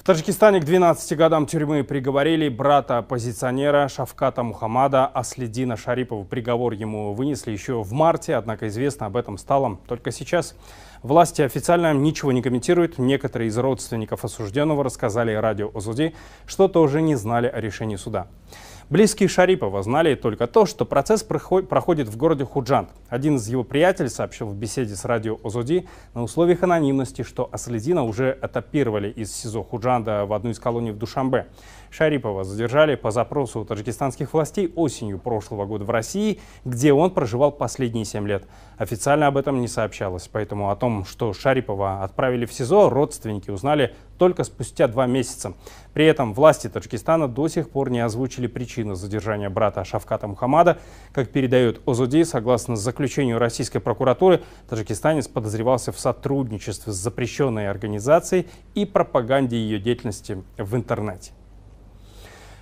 Таджикистане к 12 годам тюрьмы приговорили брата оппозиционера Шавката Мухаммада Аслидина Шарипова. Приговор ему вынесли еще в марте, однако известно об этом стало только сейчас. Власти официально ничего не комментируют. Некоторые из родственников осужденного рассказали радио Озоди, что тоже не знали о решении суда. Близкие Шарипова знали только то, что процесс проходит в городе Худжанд. Один из его приятелей сообщил в беседе с радио Озоди на условиях анонимности, что Аслидина уже этапировали из СИЗО Худжанда в одну из колоний в Душанбе. Шарипова задержали по запросу таджикистанских властей осенью прошлого года в России, где он проживал последние 7 лет. Официально об этом не сообщалось, поэтому о том, что Шарипова отправили в СИЗО, родственники узнали только спустя 2 месяца. При этом власти Таджикистана до сих пор не озвучили причину задержания брата Шавката Мухаммада. Как передает Озоди, согласно заключению российской прокуратуры, таджикистанец подозревался в сотрудничестве с запрещенной организацией и пропаганде ее деятельности в интернете.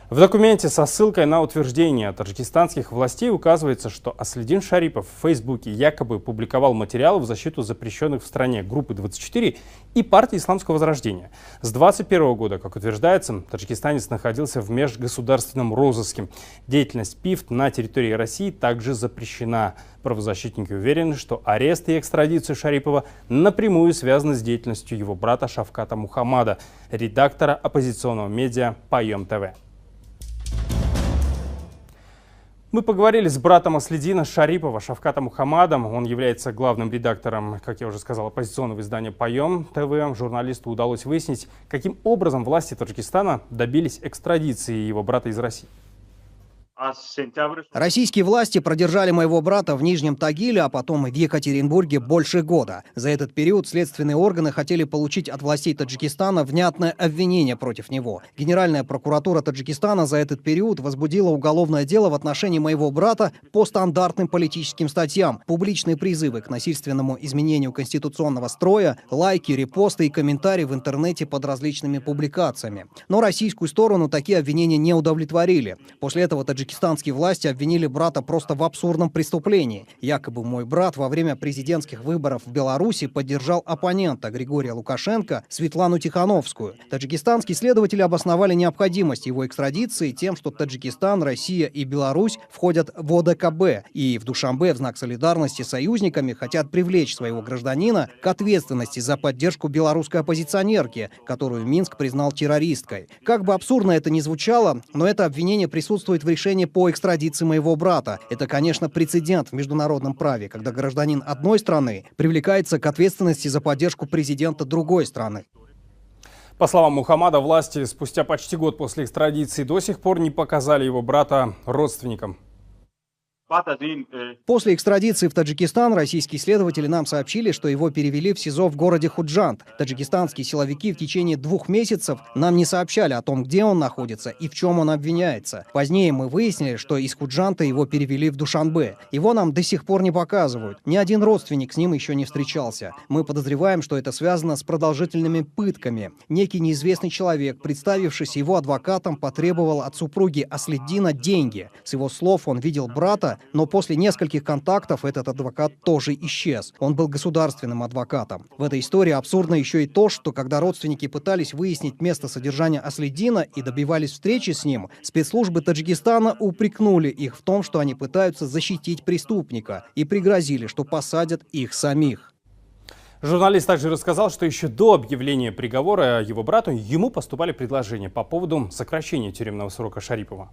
В документе со ссылкой на утверждение таджикистанских властей указывается, что Аслидин Шарипов в Фейсбуке якобы публиковал материалы в защиту запрещенных в стране группы 24 и партии Исламского Возрождения. С 2021 года, как утверждается, таджикистанец находился в межгосударственном розыске. Деятельность ПИФ на территории России также запрещена. Правозащитники уверены, что арест и экстрадицию Шарипова напрямую связаны с деятельностью его брата Шавката Мухаммада, редактора оппозиционного медиа «Пайом ТВ». Мы поговорили с братом Аслидина Шарипова, Шавкатом Мухаммадом. Он является главным редактором, как я уже сказал, оппозиционного издания «Пайом ТВ». Журналисту удалось выяснить, каким образом власти Таджикистана добились экстрадиции его брата из России. Российские власти продержали моего брата в Нижнем Тагиле, а потом в Екатеринбурге больше года. За этот период следственные органы хотели получить от властей Таджикистана внятное обвинение против него. Генеральная прокуратура Таджикистана за этот период возбудила уголовное дело в отношении моего брата по стандартным политическим статьям: публичные призывы к насильственному изменению конституционного строя, лайки, репосты и комментарии в интернете под различными публикациями. Но российскую сторону такие обвинения не удовлетворили. После этого таджикистанские власти обвинили брата просто в абсурдном преступлении. Якобы мой брат во время президентских выборов в Беларуси поддержал оппонента Григория Лукашенко Светлану Тихановскую. Таджикистанские следователи обосновали необходимость его экстрадиции тем, что Таджикистан, Россия и Беларусь входят в ОДКБ и в Душанбе в знак солидарности с союзниками хотят привлечь своего гражданина к ответственности за поддержку белорусской оппозиционерки, которую Минск признал террористкой. Как бы абсурдно это ни звучало, но это обвинение присутствует в решении по экстрадиции моего брата. Это, конечно, прецедент в международном праве, когда гражданин одной страны привлекается к ответственности за поддержку президента другой страны. По словам Мухаммада, власти спустя почти год после экстрадиции до сих пор не показали его брата родственникам. После экстрадиции в Таджикистан российские следователи нам сообщили, что его перевели в СИЗО в городе Худжанд. Таджикистанские силовики в течение 2 месяцев нам не сообщали о том, где он находится и в чем он обвиняется. Позднее мы выяснили, что из Худжанда его перевели в Душанбе. Его нам до сих пор не показывают. Ни один родственник с ним еще не встречался. Мы подозреваем, что это связано с продолжительными пытками. Некий неизвестный человек, представившись его адвокатом, потребовал от супруги Аслидина деньги. С его слов он видел брата, но после нескольких контактов этот адвокат тоже исчез. Он был государственным адвокатом. В этой истории абсурдно еще и то, что когда родственники пытались выяснить место содержания Аслидина и добивались встречи с ним, спецслужбы Таджикистана упрекнули их в том, что они пытаются защитить преступника, и пригрозили, что посадят их самих. Журналист также рассказал, что еще до объявления приговора его брату ему поступали предложения по поводу сокращения тюремного срока Шарипова.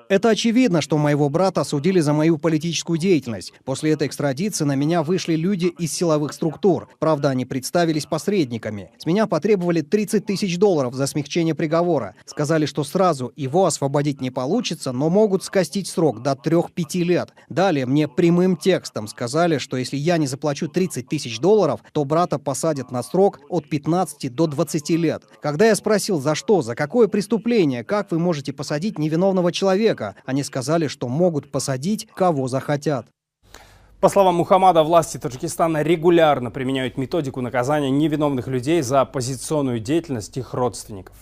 Это очевидно, что моего брата осудили за мою политическую деятельность. После этой экстрадиции на меня вышли люди из силовых структур. Правда, они представились посредниками. С меня потребовали $30 000 за смягчение приговора. Сказали, что сразу его освободить не получится, но могут скостить срок до 3-5 лет. Далее мне прямым текстом сказали, что если я не заплачу $30 000, то брата посадят на срок от 15 до 20 лет. Когда я спросил, за что, за какое преступление, как вы можете посадить невиновного человека, они сказали, что могут посадить кого захотят. По словам Мухаммада, власти Таджикистана регулярно применяют методику наказания невиновных людей за оппозиционную деятельность их родственников.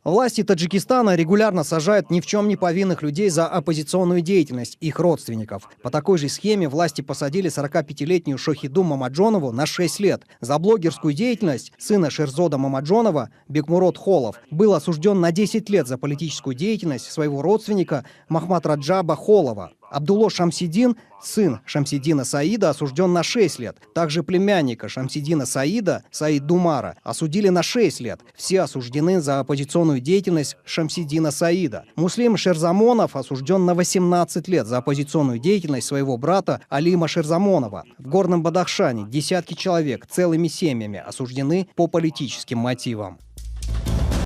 Власти Таджикистана регулярно сажают ни в чем не повинных людей за оппозиционную деятельность, их родственников. По такой же схеме власти посадили 45-летнюю Шохиду Мамаджонову на 6 лет. За блогерскую деятельность сына Шерзода Мамаджонова, Бекмурод Холов, был осужден на 10 лет за политическую деятельность своего родственника Махмад-Раджаба Холова. Абдулло Шамсидин, сын Шамсидина Саида, осужден на 6 лет. Также племянника Шамсидина Саида, Саид Думара, осудили на 6 лет. Все осуждены за оппозиционную деятельность Шамсидина Саида. Муслим Шерзамонов осужден на 18 лет за оппозиционную деятельность своего брата Алима Шерзамонова. В Горном Бадахшане десятки человек целыми семьями осуждены по политическим мотивам.